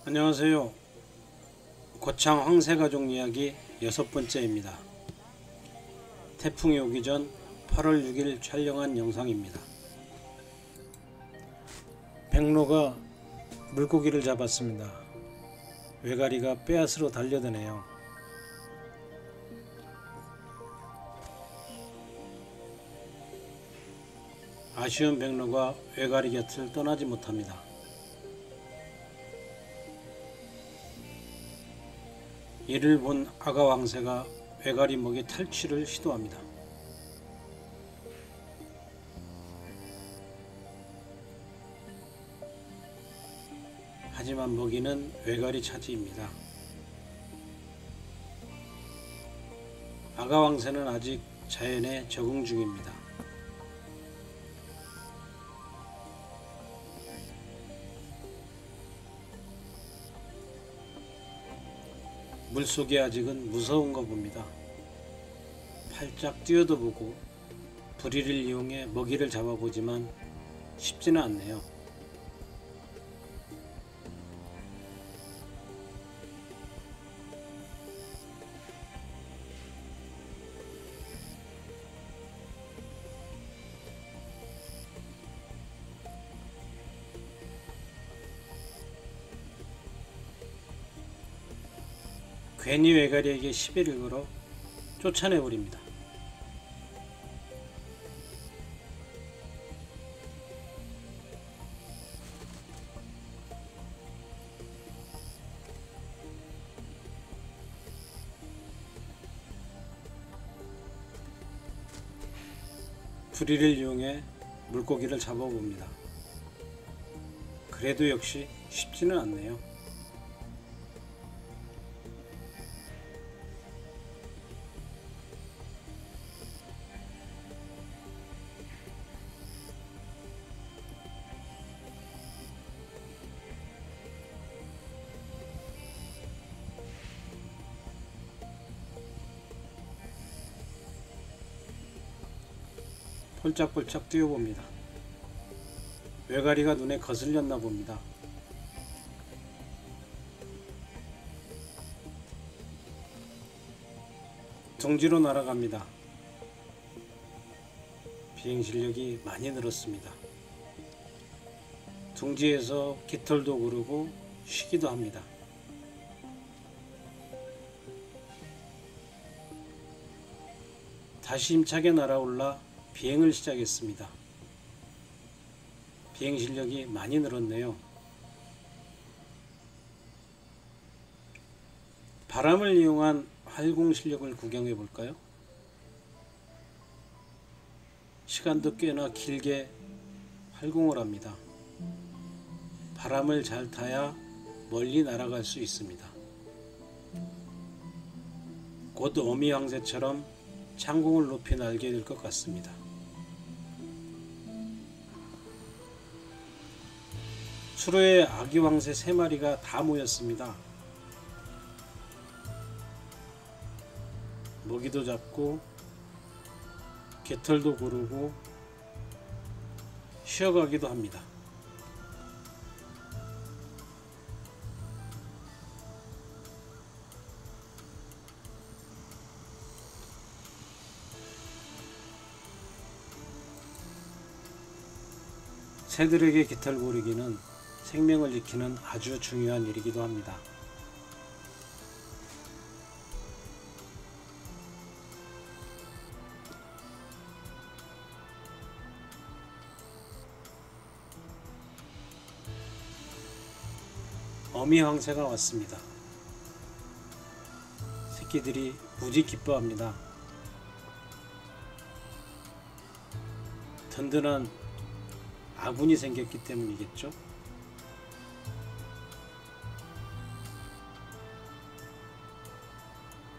안녕하세요. 고창 황새가족 이야기 6번째입니다. 태풍이 오기 전 8월 6일 촬영한 영상입니다. 백로가 물고기를 잡았습니다. 외가리가 빼앗으러 달려드네요. 아쉬운 백로가 외가리 곁을 떠나지 못합니다. 이를 본 아가 왕새가 외가리 먹이 탈취를 시도합니다. 하지만 먹이는 외가리 차지입니다. 아가 왕새는 아직 자연에 적응 중입니다. 물속이 아직은 무서운가 봅니다. 팔짝 뛰어도 보고 부리를 이용해 먹이를 잡아보지만 쉽지는 않네요. 괜히 외가리에게 시비를 걸어 쫓아내버립니다. 부리를 이용해 물고기를 잡아봅니다. 그래도 역시 쉽지는 않네요. 폴짝폴짝 뛰어봅니다. 외가리가 눈에 거슬렸나 봅니다. 둥지로 날아갑니다. 비행 실력이 많이 늘었습니다. 둥지에서 깃털도 구르고 쉬기도 합니다. 다시 힘차게 날아올라 비행을 시작했습니다. 비행 실력이 많이 늘었네요. 바람을 이용한 활공 실력을 구경해 볼까요? 시간도 꽤나 길게 활공을 합니다. 바람을 잘 타야 멀리 날아갈 수 있습니다. 곧 어미 황새처럼 창공을 높이 날게 될 것 같습니다. 수로에 아기 황새 3마리가 다 모였습니다. 먹이도 잡고 깃털도 고르고 쉬어가기도 합니다. 새들에게 깃털 고르기는 생명을 지키는 아주 중요한 일이기도 합니다. 어미 황새가 왔습니다. 새끼들이 무지 기뻐합니다. 든든한 아군이 생겼기 때문이겠죠.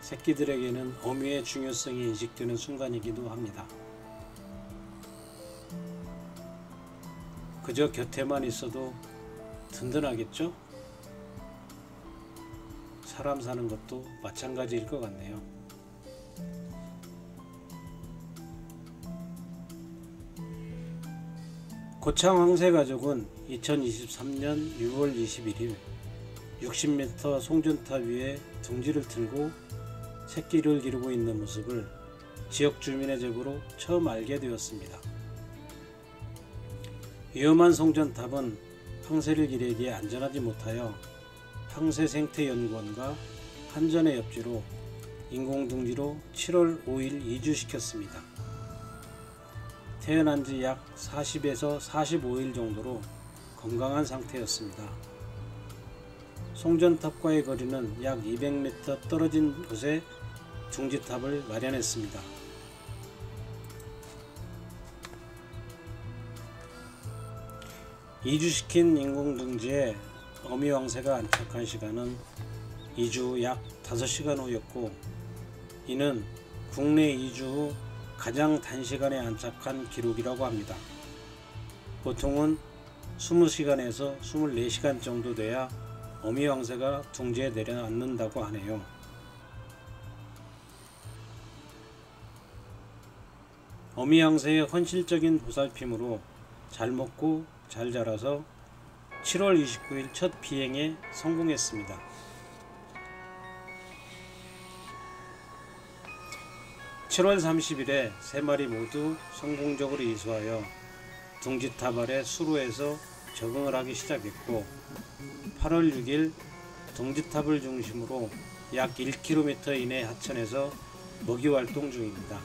새끼들에게는 어미의 중요성이 인식되는 순간이기도 합니다. 그저 곁에만 있어도 든든하겠죠? 사람 사는 것도 마찬가지일 것 같네요. 고창 황새가족은 2023년 6월 21일 60m 송전탑 위에 둥지를 틀고 새끼를 기르고 있는 모습을 지역 주민의 제보로 처음 알게 되었습니다. 위험한 송전탑은 황새를 기르기에 안전하지 못하여 황새생태연구원과 한전의 엽지로 인공둥지로 7월 5일 이주시켰습니다. 태어난 지 약 40에서 45일 정도로 건강한 상태였습니다. 송전탑과의 거리는 약 200m 떨어진 곳에 둥지탑을 마련했습니다. 이주시킨 인공둥지에 어미왕새가 안착한 시간은 이주 약 5시간 후였고, 이는 국내 이주 후 가장 단시간에 안착한 기록이라고 합니다. 보통은 20시간에서 24시간 정도 돼야 어미왕새가 둥지에 내려앉는다고 하네요. 어미왕새의 헌실적인 보살핌으로 잘 먹고 잘 자라서 7월 29일 첫 비행에 성공했습니다. (7월 30일에) 3마리 모두 성공적으로 이수하여 둥지탑 아래 수로에서 적응을 하기 시작했고, 8월 6일 둥지탑을 중심으로 약 1km 이내 하천에서 먹이 활동 중입니다.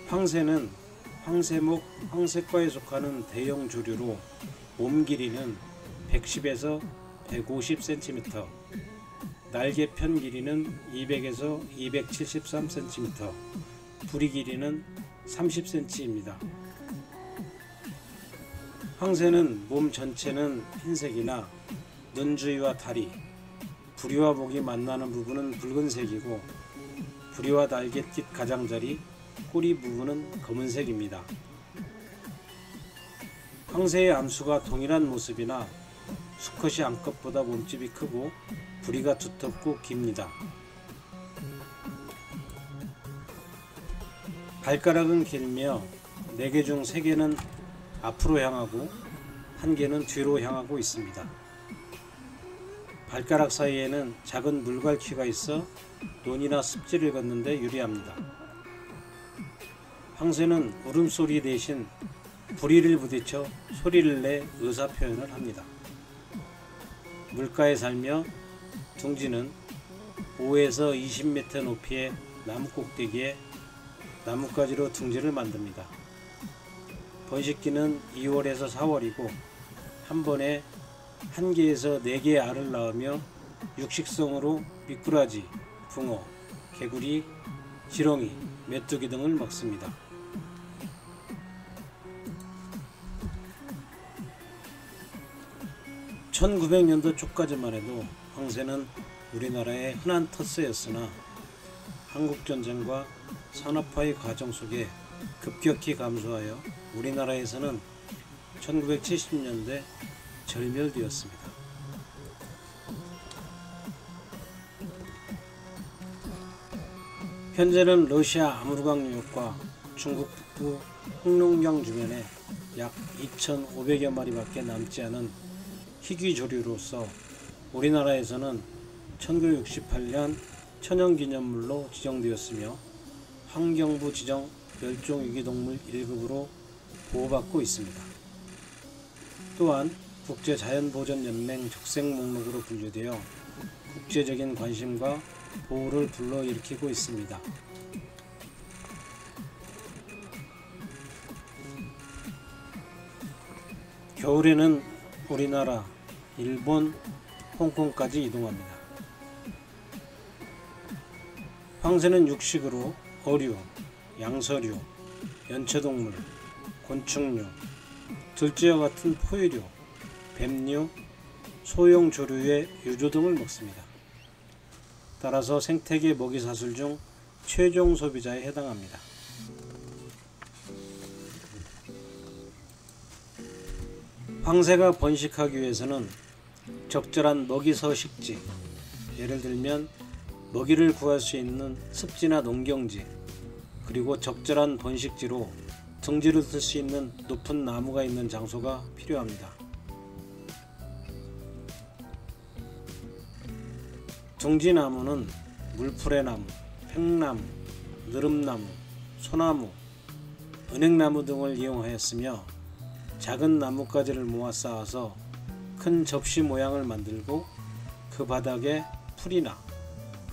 황새는 황새목, 황새과에 속하는 대형 조류로 몸 길이는 110에서 150cm, 날개편 길이는 200에서 273cm, 부리 길이는 30cm입니다. 황새는 몸 전체는 흰색이나 눈 주위와 다리, 부리와 목이 만나는 부분은 붉은색이고, 부리와 날개짓 가장자리, 꼬리 부분은 검은색입니다. 황새의 암수가 동일한 모습이나 수컷이 암컷보다 몸집이 크고 부리가 두텁고 깁니다. 발가락은 길며 4개 중 3개는 앞으로 향하고 1개는 뒤로 향하고 있습니다. 발가락 사이에는 작은 물갈퀴가 있어 논이나 습지를 걷는 데 유리합니다. 황새는 울음소리 대신 부리를 부딪혀 소리를 내 의사표현을 합니다. 물가에 살며 둥지는 5에서 20m 높이의 나무 꼭대기에 나뭇가지로 둥지를 만듭니다. 번식기는 2월에서 4월이고 한 번에 1개에서 4개의 알을 낳으며 육식성으로 미꾸라지, 붕어, 개구리, 지렁이, 메뚜기 등을 먹습니다. (1900년도) 초까지만 해도 황새는 우리나라의 흔한 텃새였으나 한국전쟁과 산업화의 과정 속에 급격히 감소하여 우리나라에서는 1970년대 절멸되었습니다. 현재는 러시아 아무르강 유역과 중국 북부 흑룡강 주변에 약 2,500여 마리밖에 남지 않은 희귀조류로서 우리나라에서는 1968년 천연기념물로 지정되었으며 환경부 지정 멸종위기동물 1급으로 보호받고 있습니다. 또한 국제자연보전연맹 적색 목록으로 분류되어 국제적인 관심과 보호를 불러일으키고 있습니다. 겨울에는 우리나라, 일본, 홍콩까지 이동합니다. 황새는 육식으로 어류, 양서류, 연체동물, 곤충류, 들쥐와 같은 포유류, 뱀류, 소형 조류의 유조 등을 먹습니다. 따라서 생태계 먹이사슬 중 최종 소비자에 해당합니다. 황새가 번식하기 위해서는 적절한 먹이 서식지, 예를 들면 먹이를 구할 수 있는 습지나 농경지, 그리고 적절한 번식지로 둥지를 틀 수 있는 높은 나무가 있는 장소가 필요합니다. 둥지나무는 물풀의나무, 팽나무, 느릅나무, 소나무, 은행나무 등을 이용하였으며 작은 나뭇가지를 모아 쌓아서 큰 접시 모양을 만들고 그 바닥에 풀이나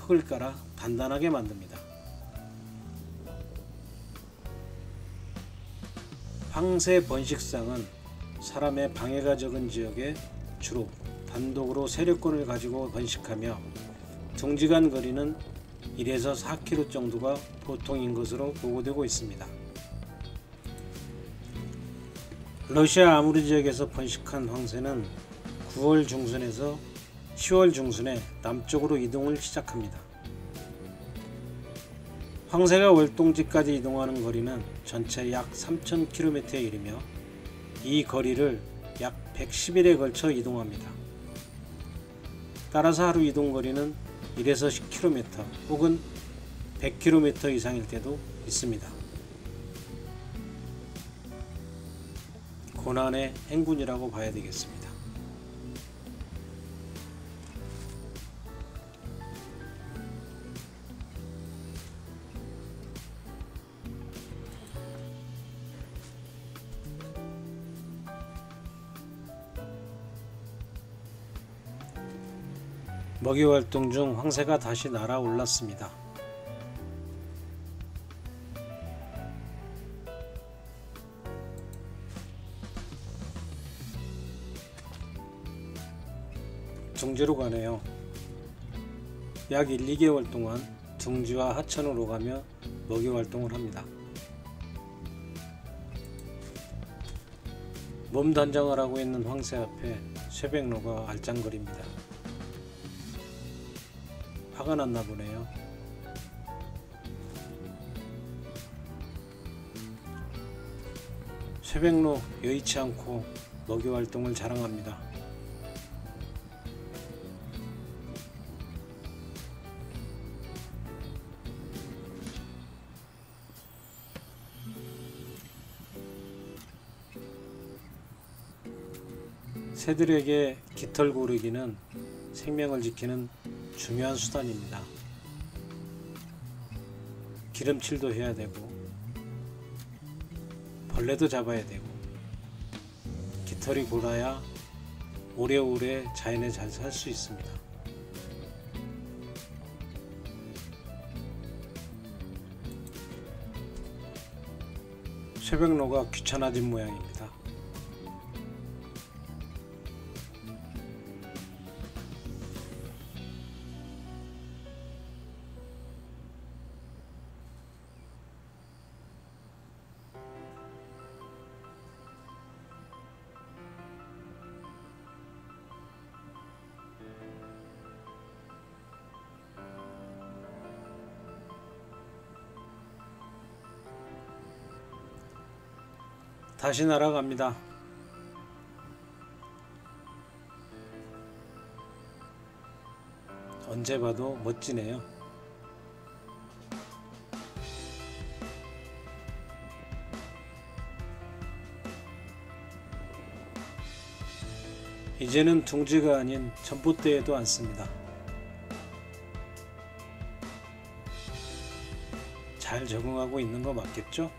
흙을 깔아 단단하게 만듭니다. 황새 번식상은 사람의 방해가 적은 지역에 주로 단독으로 세력권을 가지고 번식하며 둥지간 거리는 1에서 4km 정도가 보통인 것으로 보고되고 있습니다. 러시아 아무르 지역에서 번식한 황새는 9월 중순에서 10월 중순에 남쪽으로 이동을 시작합니다. 황새가 월동지까지 이동하는 거리는 전체 약 3,000km에 이르며 이 거리를 약 110일에 걸쳐 이동합니다. 따라서 하루 이동 거리는 1에서 10km 혹은 100km 이상일 때도 있습니다. 고난의 행군이라고 봐야 되겠습니다. 먹이활동 중 황새가 다시 날아올랐습니다. 둥지로 가네요. 약 1, 2개월 동안 둥지와 하천을 오가며 먹이활동을 합니다. 몸 단장을 하고 있는 황새 앞에 쇠백로가 알짱거립니다. 화가 났나 보네요. 쇠백로 여의치 않고 먹이활동을 자랑합니다. 새들에게 깃털 고르기는 생명을 지키는 중요한 수단입니다. 기름칠도 해야 되고 벌레도 잡아야 되고 깃털이 골아야 오래오래 자연에 잘 살 수 있습니다. 쇠백로가 귀찮아진 모양입니다. 다시 날아갑니다. 언제 봐도 멋지네요. 이제는 둥지가 아닌 전봇대에도 앉습니다. 잘 적응하고 있는 거 맞겠죠?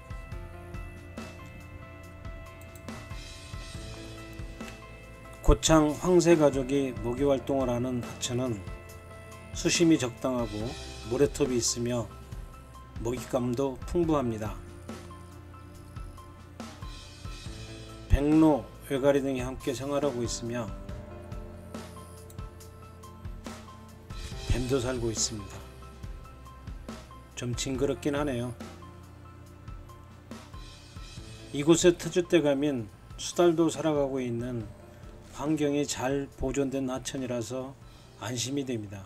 고창 황새 가족이 먹이활동을 하는 하천은 수심이 적당하고 모래톱이 있으며 먹잇감도 풍부합니다. 백로, 외가리 등이 함께 생활하고 있으며 뱀도 살고 있습니다. 좀 징그럽긴 하네요. 이곳에 터줏대감인 수달도 살아가고 있는 환경이 잘 보존된 하천이라서 안심이 됩니다.